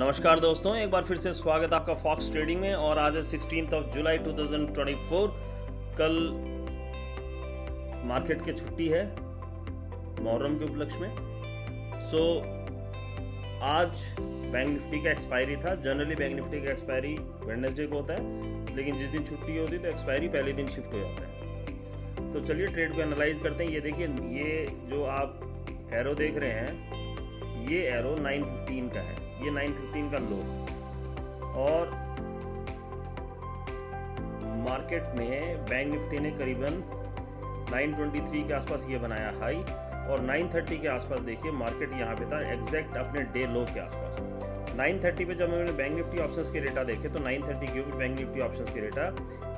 नमस्कार दोस्तों, एक बार फिर से स्वागत आपका फॉक्स ट्रेडिंग में। और आज है 16 जुलाई 2024। कल मार्केट की छुट्टी है मुहर्रम के उपलक्ष्य में। आज बैंक निफ्टी का एक्सपायरी था। जनरली बैंक निफ्टी का एक्सपायरी वेडनेसडे को होता है, लेकिन जिस दिन छुट्टी होती है तो एक्सपायरी पहले दिन शिफ्ट हो जाता है। तो चलिए ट्रेड को एनालाइज करते हैं। ये देखिए, ये जो आप एरो देख रहे हैं, ये एरो 915 का है, ये 915 का लो। और मार्केट ने बैंक निफ्टी ने करीबन 923 के आसपास ये बनाया हाई, और 930 के आसपास देखिए मार्केट यहाँ पे था एग्जैक्ट अपने डे लो के आसपास। 930 पे जब हमने बैंक निफ्टी ऑप्शंस के डेटा देखे तो 930 के ऊपर बैंक निफ्टी ऑप्शंस के डेटा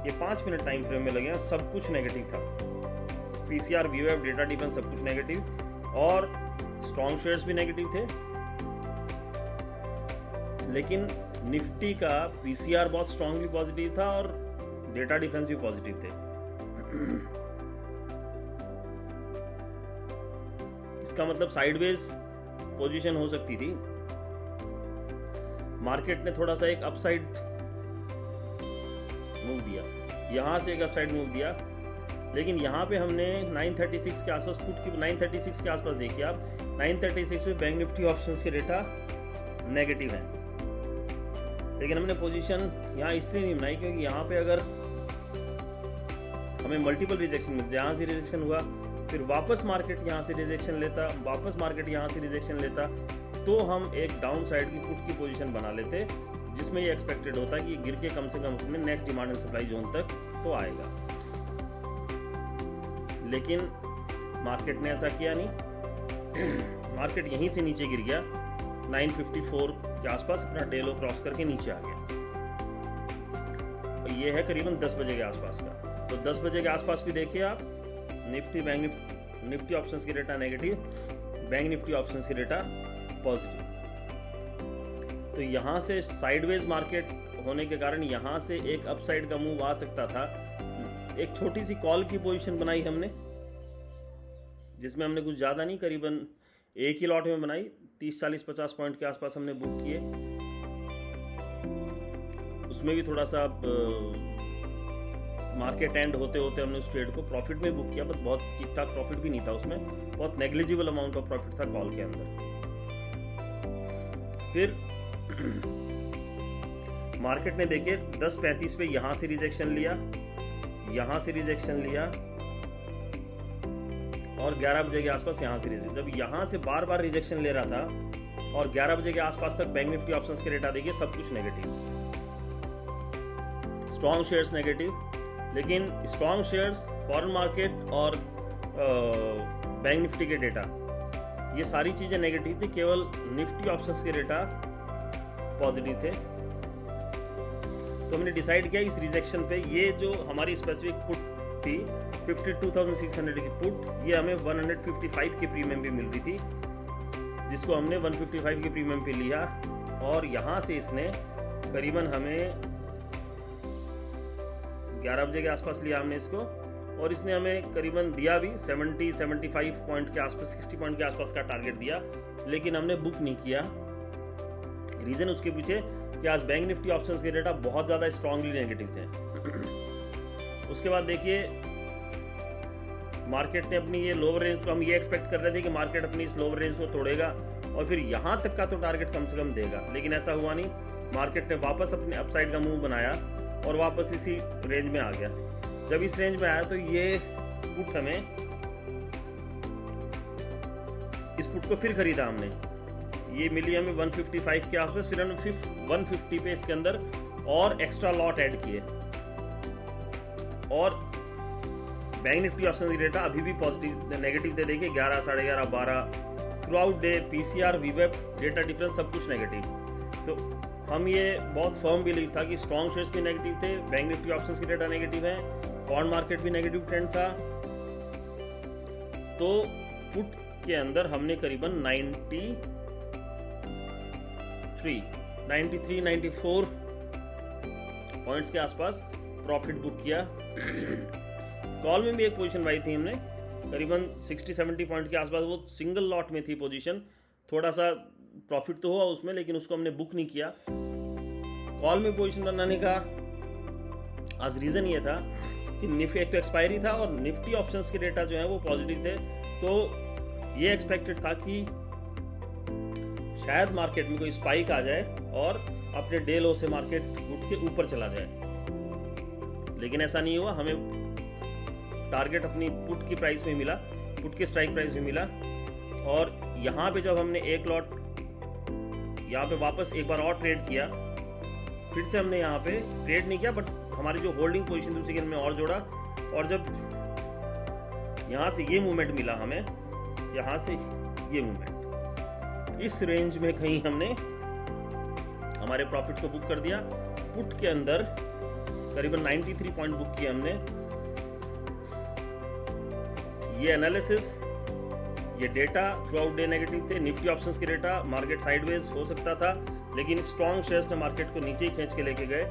ये 5 मिनट टाइम फ्रेम में लगे, सब कुछ नेगेटिव था। पीसीआर, वीवेब, डेटा डिफेंस सब कुछ नेगेटिव, और स्ट्रॉन्ग शेयर्स भी नेगेटिव थे। लेकिन निफ्टी का पीसीआर बहुत स्ट्रांगली पॉजिटिव था और डेटा डिफेंस भी पॉजिटिव थे। इसका मतलब साइडवेज पोजीशन हो सकती थी। मार्केट ने थोड़ा सा एक अपसाइड मूव दिया, यहां से एक अपसाइड मूव दिया, लेकिन यहाँ पे हमने 936 के आसपास पुट की 936 के आसपास देखिए आप, 936 में बैंक निफ्टी ऑप्शंस के डेटा नेगेटिव हैं। लेकिन हमने पोजीशन यहाँ इसलिए नहीं बनाई क्योंकि यहाँ पे अगर हमें मल्टीपल रिजेक्शन मिलते, यहाँ से रिजेक्शन हुआ, फिर वापस मार्केट यहाँ से रिजेक्शन लेता, वापस मार्केट यहाँ से रिजेक्शन लेता, तो हम एक डाउन साइड की पुट की पोजीशन बना लेते, जिसमें ये एक्सपेक्टेड होता है कि गिर के कम से कम अपने next demand and supply zone तक तो आएगा। लेकिन मार्केट ने ऐसा किया नहीं। मार्केट यहीं से नीचे गिर गया, 954 के आसपास अपना डे लो क्रॉस करके नीचे आ गया। और ये है करीबन 10 बजे के आसपास का। तो 10 बजे के आसपास भी देखिए आप, निफ्टी बैंक निफ्टी ऑप्शंस की data negative, bank Nifty options की डेटा पॉजिटिव। तो यहाँ से साइडवेज मार्केट होने के कारण यहाँ से एक अपसाइड का मूव आ सकता था। एक छोटी सी कॉल की पोजीशन बनाई हमने, जिसमें हमने कुछ ज़्यादा नहीं, करीबन एक ही लॉट में बनाई, 30, 40, 50 पॉइंट के आसपास हमने बुक किए। उसमें भी थोड़ा सा मार्केट एंड होते होते हमने उस ट्रेड को प्रॉफिट में बुक किया, बट बहुत ठीक ठाक प्रॉफिट भी नहीं था उसमें, बहुत नेग्लिजिबल अमाउंट ऑफ प्रॉफिट था कॉल के अंदर। फिर मार्केट ने देखिए 10:35 पे यहाँ से रिजेक्शन लिया, यहाँ से रिजेक्शन लिया, और 11 बजे के आसपास यहाँ से रिजेक्शन। जब यहाँ से बार बार रिजेक्शन ले रहा था और 11 बजे के आसपास तक बैंक निफ्टी ऑप्शंस के डेटा देखिए सब कुछ नेगेटिव, स्ट्रॉन्ग शेयर्स नेगेटिव। लेकिन स्ट्रॉन्ग शेयर्स, फॉरेन मार्केट और बैंक निफ्टी के डेटा, ये सारी चीजें नेगेटिव थी, केवल निफ्टी ऑप्शंस के डेटा पॉजिटिव थे। तो हमने डिसाइड किया इस रिजेक्शन पे, ये जो हमारी स्पेसिफिक पुट थी 52,600 की पुट, ये हमें 155 की प्रीमियम भी मिल रही थी, जिसको हमने 155 की प्रीमियम पे लिया। और यहाँ से इसने करीबन हमें 11 बजे के आसपास लिया हमने इसको, और इसने हमें करीबन दिया भी 70-75 पॉइंट के आसपास, 60 पॉइंट के आसपास का टारगेट दिया, लेकिन हमने बुक नहीं किया। रीजन उसके पीछे कि आज बैंक निफ्टी ऑप्शंस के डेटा बहुत ज़्यादा स्ट्रांगली नेगेटिव थे। उसके बाद देखिए मार्केट ने अपनी ये लोअर रेंज, तो हम ये एक्सपेक्ट कर रहे थे कि मार्केट अपनी इस लोअर रेंज को तोड़ेगा और फिर यहाँ तक का तो टारगेट कम से कम देगा, लेकिन ऐसा हुआ नहीं। मार्केट ने वापस अपने अपसाइड का मूव बनाया और वापस इसी रेंज में आ गया। जब इस रेंज में आया तो ये पुट हमें, इस पुट को फिर खरीदा हमने, ये मिली हमें 155 के आसपास। फिर हमने 150 पे इसके अंदर और एक्स्ट्रा लॉट ऐड किए, और बैंक निफ्टी ऑप्शन की डेटा अभी भी पॉजिटिव नेगेटिव थे। देखिए 11, 11:30, 12 थ्रू आउट डे, पीसीआर, वीवेब, डेटा डिफरेंस सब कुछ नेगेटिव। तो हम ये बहुत फर्म बिलीव था कि स्ट्रॉन्ग शेयर्स भी नेगेटिव थे, बैंक निफ्टी ऑप्शंस की डेटा नेगेटिव है, फॉरेन मार्केट भी नेगेटिव ट्रेंड था। तो पुट के अंदर हमने करीबन 93-94 पॉइंट्स के आसपास प्रॉफिट बुक किया। कॉल में भी एक पोजीशन बनाई थी हमने, करीबन 60-70 पॉइंट के आसपास, वो सिंगल लॉट में थी पोजीशन, थोड़ा सा प्रॉफिट तो हुआ उसमें, लेकिन उसको हमने बुक नहीं किया। कॉल में पोजीशन बनाने का आज रीज़न ये था कि निफ्टी एक तो एक्सपायरी था और निफ्टी ऑप्शंस के डेटा जो है वो पॉजिटिव थे, तो ये एक्सपेक्टेड था कि शायद मार्केट में कोई स्पाइक आ जाए और अपने डे लो से मार्केट उठ के ऊपर चला जाए, लेकिन ऐसा नहीं हुआ। हमें टारगेट अपनी पुट की प्राइस में मिला, पुट की स्ट्राइक प्राइस में मिला, और यहाँ पे जब हमने एक लॉट यहाँ पे वापस एक बार और ट्रेड किया, फिर से हमने यहाँ पे ट्रेड नहीं किया, बट हमारी जो होल्डिंग पोजीशन थी उसी के हमने और जोड़ा, और जब यहाँ से ये मूवमेंट मिला हमें, यहाँ से ये मूवमेंट, इस रेंज में कहीं हमने हमारे प्रॉफिट को बुक कर दिया। पुट के अंदर करीबन 93 पॉइंट बुक किए हमने। ये एनालिसिस, ये data throughout day negative थे। निफ्टी ऑप्शंस के डेटा, मार्केट साइडवेज हो सकता था, लेकिन स्ट्रॉन्ग शेयर्स ने मार्केट को नीचे ही खींच के लेके गए,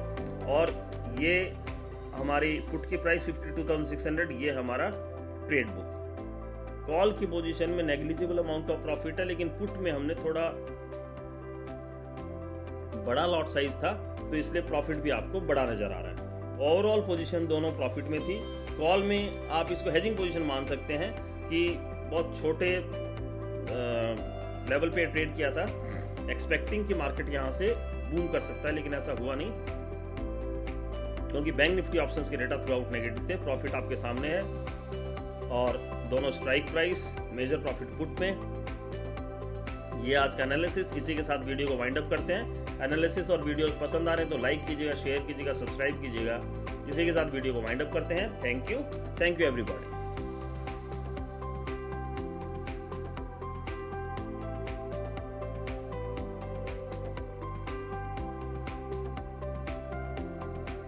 और ये हमारी पुट की प्राइस 52,600, ये हमारा ट्रेड बुक। कॉल की पोजीशन में नेग्लिजिबल अमाउंट ऑफ प्रॉफिट है, लेकिन पुट में हमने थोड़ा बड़ा लॉट साइज था, तो इसलिए प्रॉफिट भी आपको बड़ा नजर आ रहा है। ओवरऑल पोजीशन दोनों प्रॉफिट में थी। कॉल में आप इसको हेजिंग पोजीशन मान सकते हैं कि बहुत छोटे लेवल पे ट्रेड किया था, एक्सपेक्टिंग कि मार्केट यहाँ से बूम कर सकता है, लेकिन ऐसा हुआ नहीं, क्योंकि बैंक निफ्टी ऑप्शंस के डेटा थ्रू आउट नेगेटिव थे। प्रॉफिट आपके सामने है, और दोनों strike price, major profit put में। ये आज का एनालिसिस, इसी के साथ वीडियो को वाइंड अप करते हैं। एनालिसिस और वीडियोस पसंद आ रहे हैं तो लाइक कीजिएगा, शेयर कीजिएगा, सब्सक्राइब कीजिएगा। इसी के साथ वीडियो को वाइंड अप करते हैं। Thank you everybody.